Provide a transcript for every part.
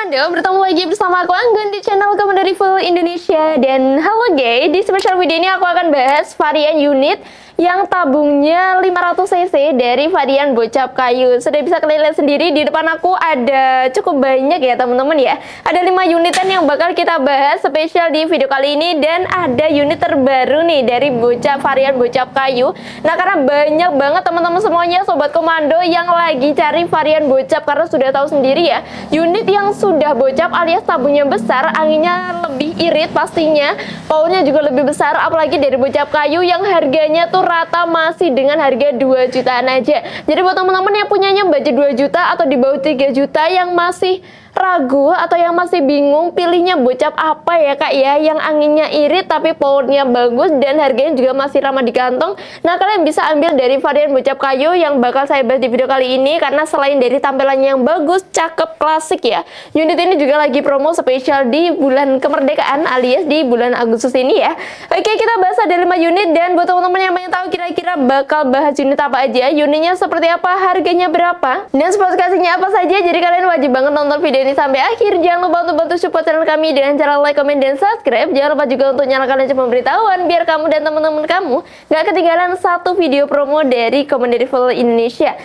Komando, bertemu lagi bersama aku Anggun di channel Komando Review Indonesia. Dan halo guys, di special video ini aku akan bahas varian unit yang tabungnya 500cc dari varian Bocap Kayu. Sudah bisa kalian lihat sendiri di depan aku ada cukup banyak ya teman-teman ya. Ada 5 unitan yang bakal kita bahas spesial di video kali ini. Dan ada unit terbaru nih dari varian Bocap Kayu. Nah, karena banyak banget teman-teman semuanya Sobat Komando yang lagi cari varian Bocap, karena sudah tahu sendiri ya, unit yang sudah Bocap alias tabungnya besar, anginnya lebih irit pastinya, powernya juga lebih besar, apalagi dari Bocap Kayu yang harganya tuh rata masih dengan harga 2 jutaan aja. Jadi buat teman-teman yang punyanya budget 2 juta atau di bawah 3 juta yang masih ragu atau yang masih bingung pilihnya Bocap apa ya kak ya, yang anginnya irit tapi powernya bagus dan harganya juga masih ramah di kantong, nah kalian bisa ambil dari varian Bocap Kayu yang bakal saya bahas di video kali ini. Karena selain dari tampilannya yang bagus, cakep, klasik ya, unit ini juga lagi promo spesial di bulan kemerdekaan alias di bulan Agustus ini ya. Oke, kita bahas ada 5 unit, dan buat teman-teman yang pengen tahu kira-kira bakal bahas unit apa aja, unitnya seperti apa, harganya berapa, dan spesifikasinya apa saja, jadi kalian wajib banget nonton video ini sampai akhir. Jangan lupa untuk bantu support channel kami dengan cara like, comment, dan subscribe. Jangan lupa juga untuk nyalakan lonceng pemberitahuan biar kamu dan teman-teman kamu gak ketinggalan satu video promo dari Komando Review Indonesia.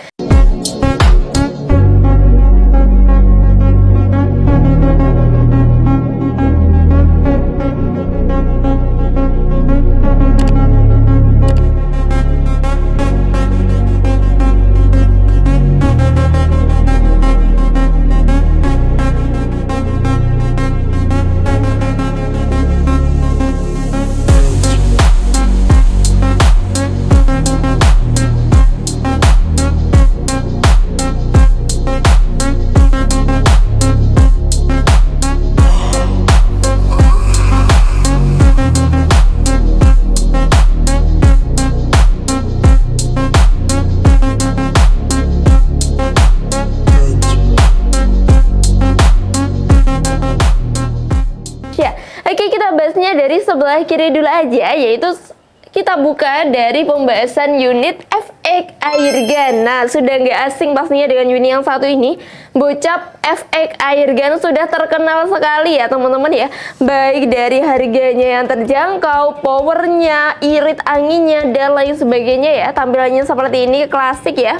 Oke, kita bahasnya dari sebelah kiri dulu aja, yaitu kita buka dari pembahasan unit FX Airgun. Nah, sudah nggak asing pastinya dengan unit yang satu ini. Bocap FX Airgun sudah terkenal sekali ya teman-teman ya, baik dari harganya yang terjangkau, powernya, irit anginnya, dan lain sebagainya ya. Tampilannya seperti ini, klasik ya.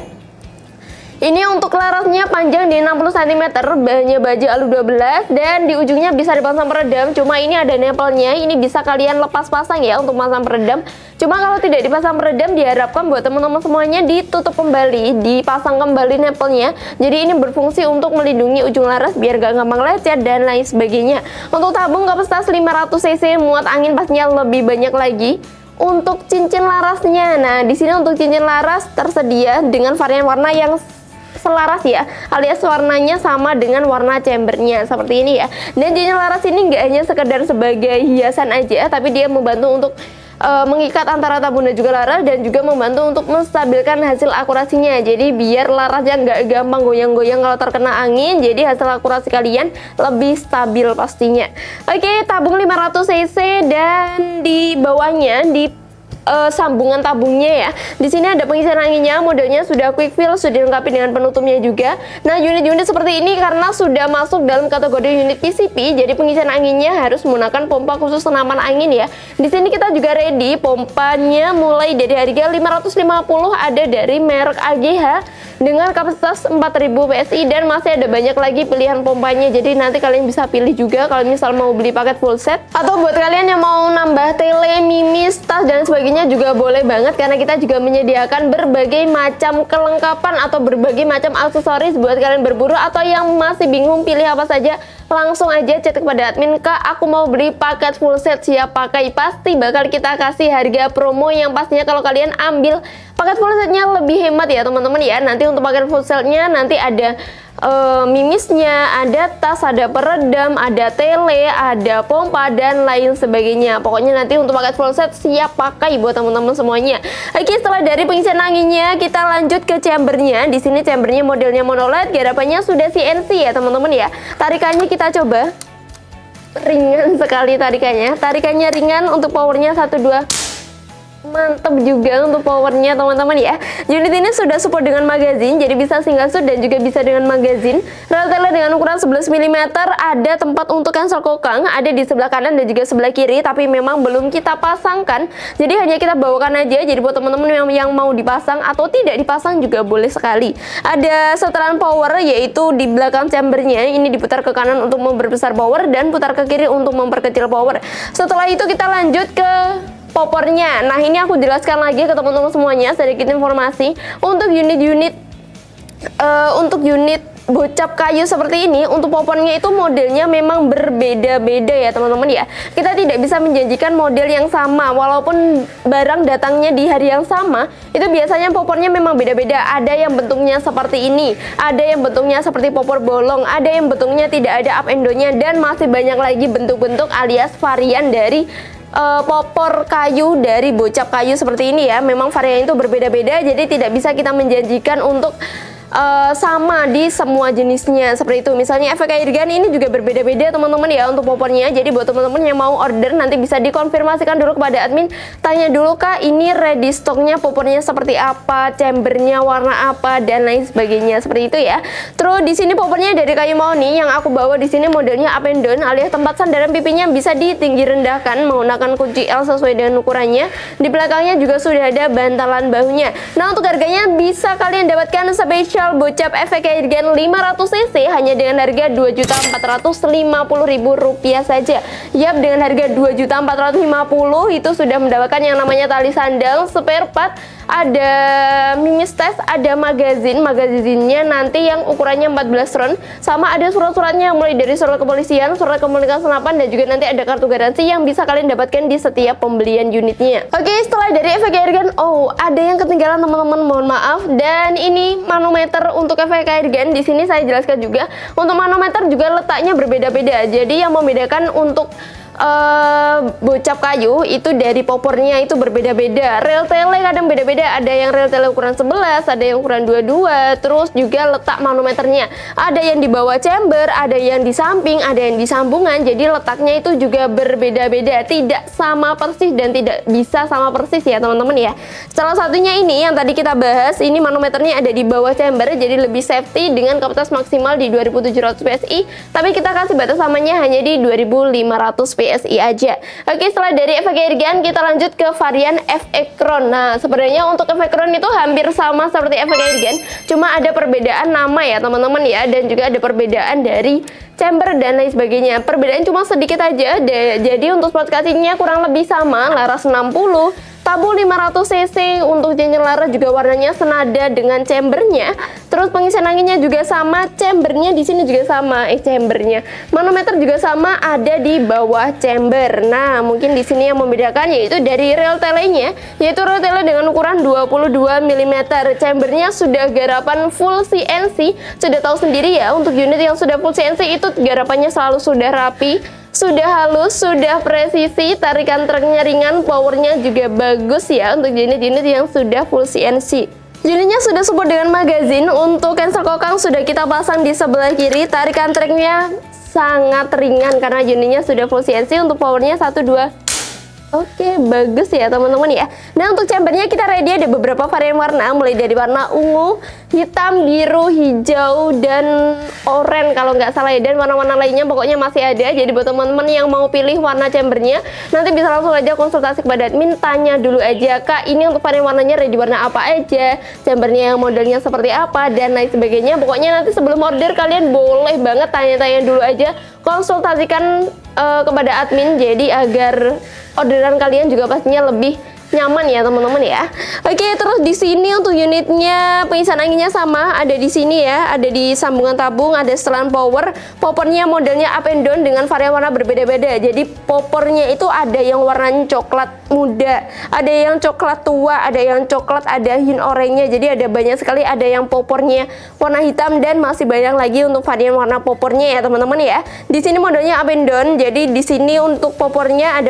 Ini untuk larasnya panjang di 60 cm, bahannya baja alu 12, dan di ujungnya bisa dipasang peredam. Cuma ini ada nempelnya, ini bisa kalian lepas pasang ya untuk pasang peredam. Cuma kalau tidak dipasang peredam, diharapkan buat teman-teman semuanya ditutup kembali, dipasang kembali nempelnya. Jadi ini berfungsi untuk melindungi ujung laras biar gak gampang lecet dan lain sebagainya. Untuk tabung kapasitas 500cc, muat angin pastinya lebih banyak lagi. Untuk cincin larasnya, nah di sini untuk cincin laras tersedia dengan varian warna yang selaras ya, alias warnanya sama dengan warna chambernya seperti ini ya. Dan cincin laras ini nggak hanya sekedar sebagai hiasan aja, tapi dia membantu untuk mengikat antara tabung dan juga laras, dan juga membantu untuk menstabilkan hasil akurasinya. Jadi biar larasnya nggak gampang goyang-goyang kalau terkena angin, jadi hasil akurasi kalian lebih stabil pastinya. Oke, tabung 500cc, dan di bawahnya di sambungan tabungnya ya, di sini ada pengisian anginnya, modelnya sudah quick fill, sudah dilengkapi dengan penutupnya juga. Nah, unit-unit seperti ini karena sudah masuk dalam kategori unit PCP, jadi pengisian anginnya harus menggunakan pompa khusus senapan angin ya. Di sini kita juga ready, pompanya mulai dari harga 550, ada dari merek AGH dengan kapasitas 4000 PSI, dan masih ada banyak lagi pilihan pompanya. Jadi nanti kalian bisa pilih juga kalau misal mau beli paket full set, atau buat kalian yang mau nambah tele, mimis, tas, dan sebagainya juga boleh banget, karena kita juga menyediakan berbagai macam kelengkapan atau berbagai macam aksesoris buat kalian berburu, atau yang masih bingung pilih apa saja, langsung aja chat kepada admin, Kak aku mau beli paket full set siap pakai. Pasti bakal kita kasih harga promo yang pastinya kalau kalian ambil paket full setnya lebih hemat ya teman-teman ya. Nanti untuk paket full setnya nanti ada mimisnya, ada tas, ada peredam, ada tele, ada pompa, dan lain sebagainya. Pokoknya nanti untuk paket full set siap pakai buat teman-teman semuanya. Oke, setelah dari pengisian anginnya, kita lanjut ke chambernya. Di sini chambernya modelnya monoled, garapannya sudah CNC ya teman-teman ya. Tarikannya kita coba, ringan sekali tarikannya. Tarikannya ringan, untuk powernya 1, 2. Mantap juga untuk powernya teman-teman ya. Unit ini sudah support dengan magazine, jadi bisa single shot dan juga bisa dengan magazine. Rel tele dengan ukuran 11 mm, ada tempat untuk cancel kokang, ada di sebelah kanan dan juga sebelah kiri, tapi memang belum kita pasangkan. Jadi hanya kita bawakan aja, jadi buat teman-teman yang mau dipasang atau tidak dipasang juga boleh sekali. Ada setelan power, yaitu di belakang chambernya, ini diputar ke kanan untuk memperbesar power dan putar ke kiri untuk memperkecil power. Setelah itu kita lanjut ke popornya. Nah, ini aku jelaskan lagi ke teman-teman semuanya sedikit informasi untuk unit bocap kayu seperti ini. Untuk popornya itu modelnya memang berbeda-beda ya teman-teman ya. Kita tidak bisa menjanjikan model yang sama walaupun barang datangnya di hari yang sama. Itu biasanya popornya memang beda-beda. Ada yang bentuknya seperti ini, ada yang bentuknya seperti popor bolong, ada yang bentuknya tidak ada up and down-nya, dan masih banyak lagi bentuk-bentuk alias varian dari popor kayu dari bocap kayu seperti ini ya. Memang varian itu berbeda-beda, jadi tidak bisa kita menjanjikan untuk sama di semua jenisnya seperti itu. Misalnya efek airgun ini juga berbeda-beda teman-teman ya untuk popornya. Jadi buat teman-teman yang mau order nanti bisa dikonfirmasikan dulu kepada admin, tanya dulu kak ini ready stocknya popornya seperti apa, chambernya warna apa, dan lain sebagainya seperti itu ya. Terus di sini popornya dari kayu mahoni. Yang aku bawa di sini modelnya up and down alias tempat sandaran pipinya bisa ditinggi rendahkan menggunakan kunci L sesuai dengan ukurannya. Di belakangnya juga sudah ada bantalan bahunya. Nah, untuk harganya bisa kalian dapatkan spesial bocap efek airgun 500 cc hanya dengan harga Rp2.450.000 saja. Yap, dengan harga Rp2.450.000 itu sudah mendapatkan yang namanya tali sandal, spare part, ada mimis test, ada magazinnya nanti yang ukurannya 14 round, sama ada surat-suratnya mulai dari surat kepolisian, surat komunikasi senapan, dan juga nanti ada kartu garansi yang bisa kalian dapatkan di setiap pembelian unitnya. Oke, setelah dari efek airgun, ada yang ketinggalan teman-teman, mohon maaf. Dan ini manometer untuk efek airgun. Di sini saya jelaskan juga untuk manometer juga letaknya berbeda-beda. Jadi yang membedakan untuk bocap kayu itu dari popornya itu berbeda-beda. Rel tele kadang beda-beda, ada yang rel tele ukuran 11, ada yang ukuran 22. Terus juga letak manometernya, ada yang di bawah chamber, ada yang di samping, ada yang di sambungan. Jadi letaknya itu juga berbeda-beda, tidak sama persis dan tidak bisa sama persis ya teman-teman ya. Salah satunya ini yang tadi kita bahas, ini manometernya ada di bawah chamber, jadi lebih safety dengan kapasitas maksimal di 2700 PSI, tapi kita kasih batas amannya hanya di 2500 PSI aja. Oke, setelah dari efek airgun kita lanjut ke varian efek crown. Nah, sebenarnya untuk efek crown itu hampir sama seperti efek airgun, cuma ada perbedaan nama ya teman-teman ya, dan juga ada perbedaan dari chamber dan lain sebagainya. Perbedaan cuma sedikit aja. Jadi untuk spot casingnya kurang lebih sama, laras 60, tabu 500 cc. Untuk cincin laras juga warnanya senada dengan chambernya. Terus pengisian anginnya juga sama, chambernya di sini juga sama, chambernya. Manometer juga sama, ada di bawah chamber. Nah, mungkin di sini yang membedakan yaitu dari rel telenya, yaitu rel tele dengan ukuran 22 mm. Chambernya sudah garapan full CNC. Sudah tahu sendiri ya, untuk unit yang sudah full CNC itu garapannya selalu sudah rapi, sudah halus, sudah presisi, tarikan truknya ringan, powernya juga bagus ya untuk unit-unit yang sudah full CNC. Unitnya sudah support dengan magazine. Untuk cancel kokang sudah kita pasang di sebelah kiri. Tarikan truknya sangat ringan karena unitnya sudah full CNC. Untuk powernya 1, 2. Oke, bagus ya teman-teman ya. Nah, untuk chambernya kita ready ada beberapa varian warna, mulai dari warna ungu, hitam, biru, hijau, dan oranye kalau nggak salah ya. Dan warna-warna lainnya pokoknya masih ada. Jadi buat teman-teman yang mau pilih warna chambernya, nanti bisa langsung aja konsultasi kepada admin, tanya dulu aja, kak ini untuk varian warnanya ready warna apa aja, chambernya yang modelnya seperti apa, dan lain sebagainya. Pokoknya nanti sebelum order kalian boleh banget tanya-tanya dulu aja, konsultasikan kepada admin, jadi agar orderan kalian juga pastinya lebih nyaman ya teman-teman ya. Oke, terus di sini untuk unitnya pengisian anginnya sama, ada di sini ya, ada di sambungan tabung, ada setelan power. Popornya modelnya up and down dengan varian warna berbeda-beda. Jadi popornya itu ada yang warnanya coklat muda, ada yang coklat tua, ada yang coklat, ada hint oranye. Jadi ada banyak sekali, ada yang popornya warna hitam, dan masih banyak lagi untuk varian warna popornya ya teman-teman ya. Di sini modelnya up and down. Jadi di sini untuk popornya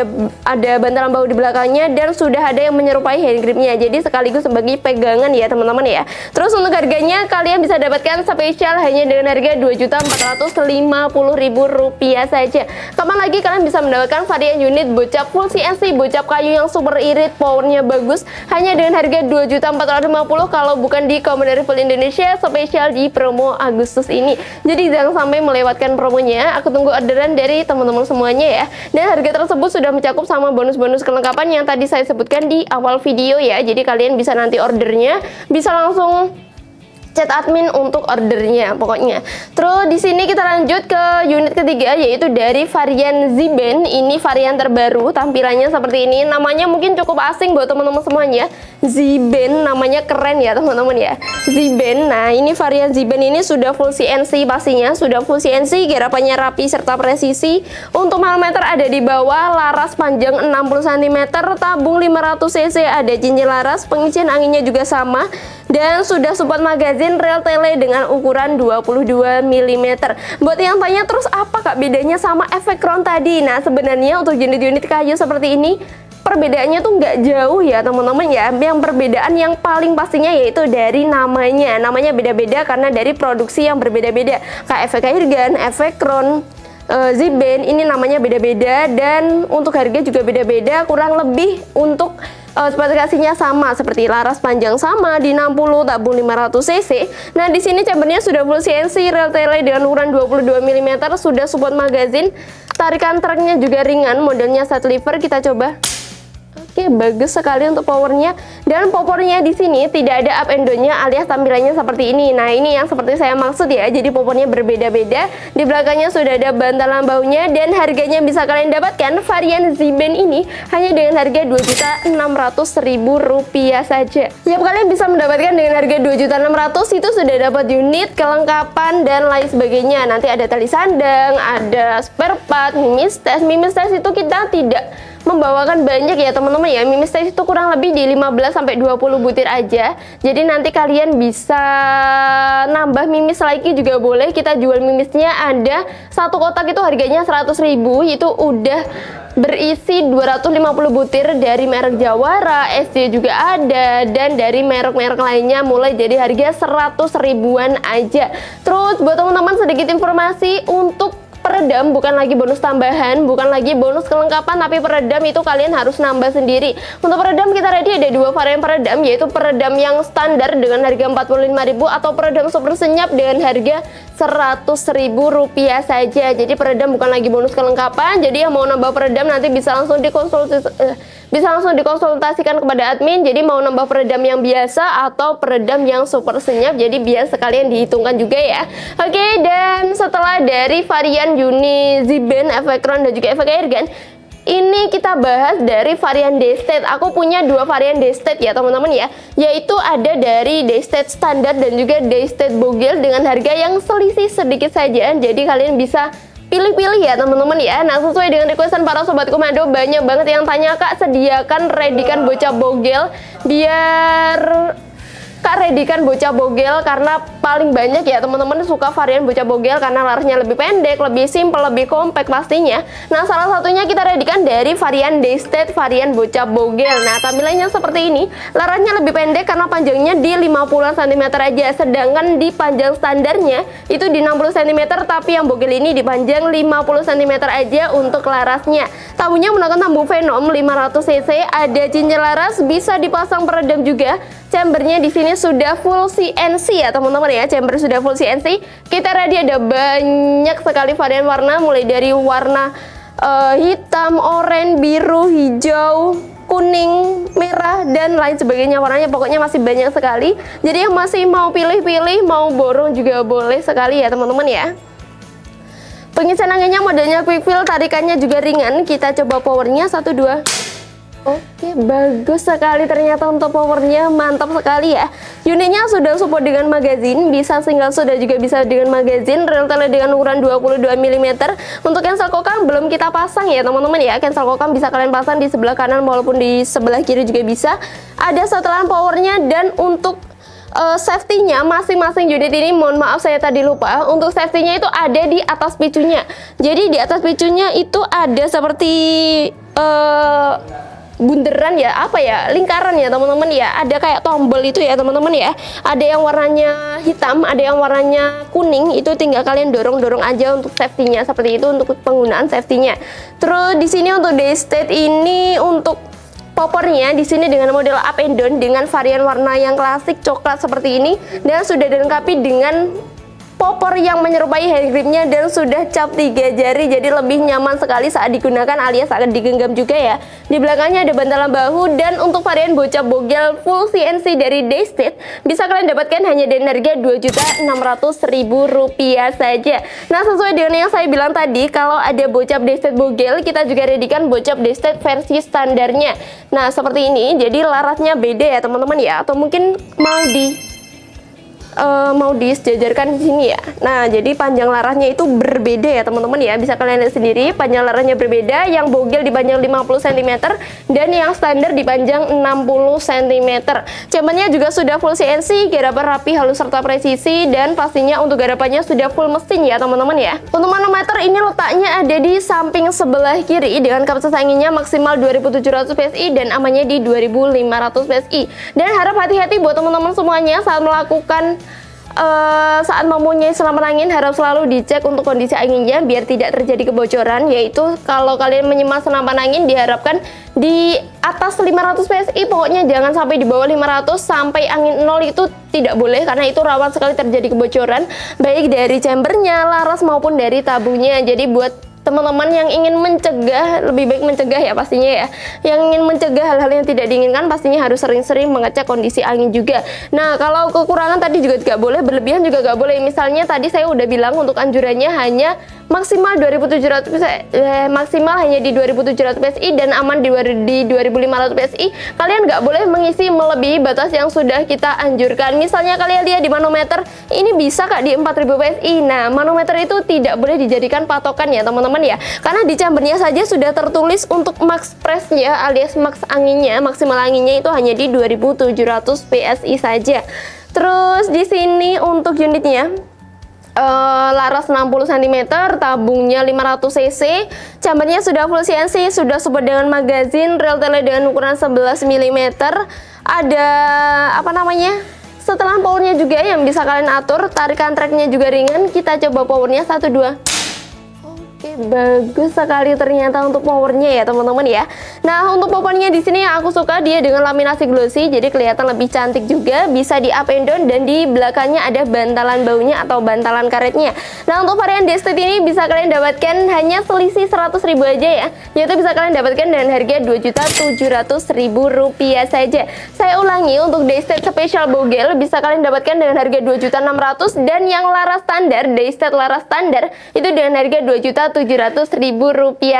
ada bantalan bahu di belakangnya, dan sudah ada yang menyerupai hand gripnya, jadi sekaligus sebagai pegangan ya teman-teman ya. Terus untuk harganya kalian bisa dapatkan spesial hanya dengan harga Rp2.450.000 saja. Kapan lagi kalian bisa mendapatkan varian unit bocap full CNC, bocap kayu yang super irit, powernya bagus, hanya dengan harga Rp2.450.000 kalau bukan di Commander Rifle Indonesia spesial di promo Agustus ini. Jadi jangan sampai melewatkan promonya. Aku tunggu orderan dari teman-teman semuanya ya. Dan harga tersebut sudah mencakup sama bonus-bonus kelengkapan yang tadi saya sebutkan di awal video ya. Jadi kalian bisa nanti ordernya bisa langsung chat admin untuk ordernya pokoknya. Terus di sini kita lanjut ke unit ketiga, yaitu dari varian Z-Band. Ini varian terbaru, tampilannya seperti ini. Namanya mungkin cukup asing buat teman-teman semuanya. Z-Band namanya keren ya teman-teman ya. Z-Band. Nah, ini varian Z-Band ini sudah full CNC pastinya, sudah full CNC, garapannya rapi serta presisi. Untuk milimeter ada di bawah, laras panjang 60 cm, tabung 500 cc, ada cincin laras, pengisian anginnya juga sama. Dan sudah support magazin rel tele dengan ukuran 22 mm. Buat yang tanya terus apa kak bedanya sama efek crown tadi? Nah sebenarnya untuk unit-unit kayu seperti ini perbedaannya tuh nggak jauh ya teman-teman ya. Yang perbedaan yang paling pastinya yaitu dari namanya. Namanya beda-beda karena dari produksi yang berbeda-beda. Kayak efek airgun, efek crown, Z-Band ini namanya beda-beda. Dan untuk harga juga beda-beda. Kurang lebih untuk spesifikasinya sama, seperti laras panjang sama di 60, tabung 500 cc. Nah di sini chambernya sudah full CNC, rel tele dengan ukuran 22 mm, sudah support magazin, tarikan truknya juga ringan, modelnya set lever. Kita coba. Oke, bagus sekali untuk powernya. Dan popornya di sini tidak ada up and down-nya alias tampilannya seperti ini. Nah, ini yang seperti saya maksud ya. Jadi popornya berbeda-beda. Di belakangnya sudah ada bantalan baunya dan harganya bisa kalian dapatkan varian Z-Band ini hanya dengan harga Rp2.600.000 saja. Ya, kalian bisa mendapatkan dengan harga Rp2.600.000 itu sudah dapat unit, kelengkapan dan lain sebagainya. Nanti ada tali sandang, ada spare part, mimis tes. Mimis tes itu kita tidak membawakan banyak ya teman-teman ya. Mimis tes itu kurang lebih di 15-20 butir aja. Jadi nanti kalian bisa nambah mimis lagi juga boleh. Kita jual mimisnya ada satu kotak itu harganya 100.000. Itu udah berisi 250 butir dari merek Jawara, SD juga ada, dan dari merek-merek lainnya mulai jadi harga 100 ribuan aja. Terus buat teman-teman sedikit informasi untuk peredam, bukan lagi bonus tambahan, bukan lagi bonus kelengkapan, tapi peredam itu kalian harus nambah sendiri. Untuk peredam kita ready ada dua varian peredam, yaitu peredam yang standar dengan harga 45.000 atau peredam super senyap dengan harga Rp100.000 saja. Jadi peredam bukan lagi bonus kelengkapan. Jadi yang mau nambah peredam nanti bisa langsung dikonsultasikan kepada admin. Jadi mau nambah peredam yang biasa atau peredam yang super senyap, jadi biar sekalian dihitungkan juga ya. Oke, dan setelah dari varian unit Z-Band, efek crown dan juga efek airgun, ini kita bahas dari varian D-State. Aku punya dua varian D-State ya teman-teman ya, yaitu ada dari D-State standar dan juga D-State bogel dengan harga yang selisih sedikit saja. Jadi kalian bisa pilih-pilih ya teman-teman ya. Nah sesuai dengan requestan para sobat komando, banyak banget yang tanya kak sediakan redikan bocah bogel, biar kak redikan bocah bogel karena paling banyak ya teman-teman suka varian bocah bogel karena larasnya lebih pendek, lebih simple, lebih compact pastinya. Nah salah satunya kita redikan dari varian D-State, varian bocah bogel. Nah tampilannya seperti ini, larasnya lebih pendek karena panjangnya di 50 cm aja, sedangkan di panjang standarnya itu di 60 cm, tapi yang bogel ini dipanjang 50 cm aja untuk larasnya. Tabungnya menggunakan tabung Venom 500 cc, ada cincin laras, bisa dipasang peredam juga. Chambernya di sini sudah full CNC ya teman-teman ya, chamber sudah full CNC. Kita ready ada banyak sekali varian warna, mulai dari warna hitam, oranye, biru, hijau, kuning, merah dan lain sebagainya. Warnanya pokoknya masih banyak sekali. Jadi yang masih mau pilih-pilih, mau borong juga boleh sekali ya teman-teman ya. Pengisian anginnya modelnya quick fill, tarikannya juga ringan. Kita coba powernya 1 2. Oke, bagus sekali ternyata untuk powernya, mantap sekali ya. Unitnya sudah support dengan magazin, bisa single sudah juga bisa dengan magazin, rel tele dengan ukuran 22 mm. Untuk cancel kokang belum kita pasang ya teman-teman ya. Cancel kokang bisa kalian pasang di sebelah kanan maupun di sebelah kiri juga bisa. Ada setelan powernya, dan untuk safety-nya masing-masing unit ini, mohon maaf saya tadi lupa, untuk safety-nya itu ada di atas picunya. Jadi di atas picunya itu ada seperti bunderan ya, apa ya, lingkaran ya teman-teman ya. Ada kayak tombol itu ya teman-teman ya. Ada yang warnanya hitam, ada yang warnanya kuning. Itu tinggal kalian dorong-dorong aja untuk safety-nya, seperti itu untuk penggunaan safety-nya. Terus di sini untuk Daystate ini untuk popornya di sini dengan model up and down dengan varian warna yang klasik coklat seperti ini, dan sudah dilengkapi dengan popor yang menyerupai hand gripnya dan sudah cap 3 jari, jadi lebih nyaman sekali saat digunakan alias saat digenggam juga ya. Di belakangnya ada bantalan bahu, dan untuk varian bocap bogel full CNC dari Daystate bisa kalian dapatkan hanya dengan harga Rp2.600.000 saja. Nah, sesuai dengan yang saya bilang tadi, kalau ada bocap Daystate bogel, kita juga readykan bocap Daystate versi standarnya. Nah, seperti ini, jadi laratnya beda ya teman-teman ya, atau mungkin mau disejajarkan di sini ya. Nah, jadi panjang larasnya itu berbeda ya teman-teman ya. Bisa kalian lihat sendiri, panjang larasnya berbeda. Yang bogel dipanjang 50 cm dan yang standar dipanjang 60 cm. Cemennya juga sudah full CNC, garapan rapi, halus serta presisi, dan pastinya untuk garapannya sudah full mesin ya teman-teman ya. Untuk manometer ini letaknya ada di samping sebelah kiri dengan kapasitas anginnya maksimal 2700 PSI dan amannya di 2500 PSI. Dan harap hati-hati buat teman-teman semuanya saat melakukan saat mempunyai senapan angin, harap selalu dicek untuk kondisi anginnya biar tidak terjadi kebocoran, yaitu kalau kalian menyemat senapan angin diharapkan di atas 500 PSI, pokoknya jangan sampai di bawah 500. Sampai angin 0 itu tidak boleh, karena itu rawan sekali terjadi kebocoran baik dari chambernya, laras maupun dari tabungnya. Jadi buat teman-teman yang ingin mencegah, lebih baik mencegah ya pastinya ya. Yang ingin mencegah hal-hal yang tidak diinginkan pastinya harus sering-sering mengecek kondisi angin juga. Nah, kalau kekurangan tadi juga tidak boleh, berlebihan juga nggak boleh. Misalnya tadi saya udah bilang untuk anjurannya hanya maksimal 2700 maksimal hanya di 2700 PSI dan aman di 2500 PSI. Kalian nggak boleh mengisi melebihi batas yang sudah kita anjurkan. Misalnya kalian lihat di manometer, ini bisa kak di 4000 PSI. Nah, manometer itu tidak boleh dijadikan patokan ya teman-teman ya, karena di chambernya saja sudah tertulis untuk max pressnya alias max anginnya, maksimal anginnya itu hanya di 2700 PSI saja. Terus di sini untuk unitnya laras 60 cm, tabungnya 500 cc, chambernya sudah full CNC, sudah support dengan magazin, rel tele dengan ukuran 11 mm, ada apa namanya, setelan powernya juga yang bisa kalian atur, tarikan treknya juga ringan. Kita coba powernya 1 2. Oke, bagus sekali ternyata untuk powernya ya teman-teman ya. Nah, untuk powernya di sini yang aku suka dia dengan laminasi glossy, jadi kelihatan lebih cantik juga. Bisa di up and down dan di belakangnya ada bantalan baunya atau bantalan karetnya. Nah, untuk varian Daystate ini bisa kalian dapatkan hanya selisih 100.000 aja ya. Yaitu bisa kalian dapatkan dengan harga Rp2.700.000 saja. Saya ulangi, untuk Daystate Special Bogel bisa kalian dapatkan dengan harga Rp2.600.000, dan yang laras standar, Daystate laras standar itu dengan harga Rp2.700.000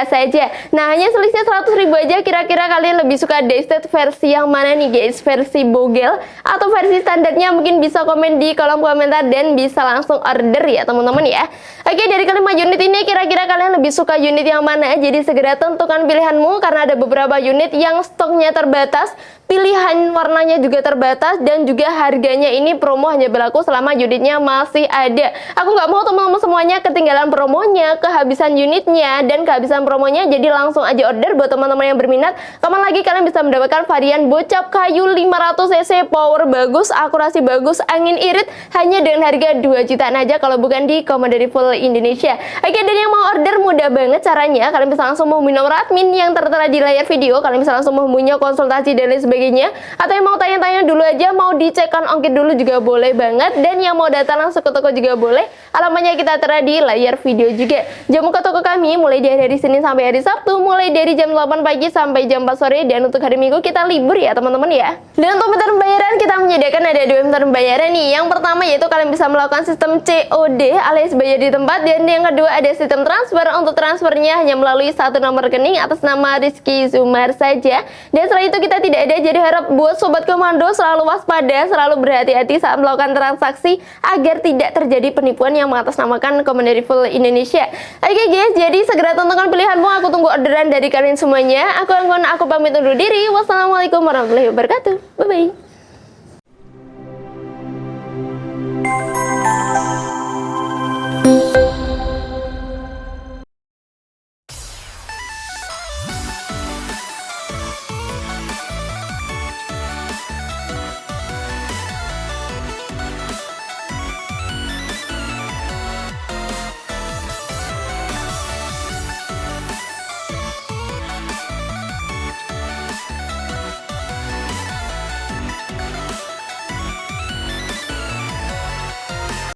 saja. Nah, hanya selisih 100.000 aja. Kira-kira kalian lebih suka Daystate versi yang mana nih guys? Versi bogel atau versi standarnya? Mungkin bisa komen di kolom komentar dan bisa langsung order ya teman-teman ya. Oke, dari kelima unit ini kira-kira kalian lebih suka unit yang mana? Jadi segera tentukan pilihanmu, karena ada beberapa unit yang stoknya terbatas, pilihan warnanya juga terbatas, dan juga harganya ini promo hanya berlaku selama unitnya masih ada. Aku nggak mau teman-teman semuanya ketinggalan promonya, kehabisan unitnya, dan kehabisan promonya. Jadi langsung aja order buat teman-teman yang berminat. Kapan lagi kalian bisa mendapatkan varian bocap kayu 500 cc, power bagus, akurasi bagus, angin irit hanya dengan harga 2 jutaan aja kalau bukan di Commandery Full Indonesia. Oke, dan yang mau order mudah banget caranya. Kalian bisa langsung menghubungi nomor admin yang tertera di layar video. Kalian bisa langsung menghubunginya, konsultasi dan lain sebagainya. Atau yang mau tanya-tanya dulu aja, mau dicekkan ongkir dulu juga boleh banget. Dan yang mau datang langsung ke toko juga boleh. Alamatnya kita tera di layar video juga. Jam buka toko kami mulai dari hari Senin sampai hari Sabtu, mulai dari jam 8 pagi sampai jam 4 sore. Dan untuk hari Minggu kita libur ya teman-teman ya. Dan untuk metode pembayaran kita menyediakan ada 2 metode pembayaran nih. Yang pertama yaitu kalian bisa melakukan sistem COD alias bayar di tempat, dan yang kedua ada sistem transfer. Untuk transfernya hanya melalui satu nomor rekening atas nama Rizky Zumar saja. Dan setelah itu kita tidak ada, jadi harap buat sobat komando selalu waspada, selalu berhati-hati saat melakukan transaksi agar tidak terjadi penipuan yang mengatasnamakan Commandery Full Indonesia. Oke guys, jadi segera tentukan pilihanmu. Aku tunggu orderan dari kalian semuanya. Aku pamit undur diri. Wassalamualaikum warahmatullahi wabarakatuh. Bye bye.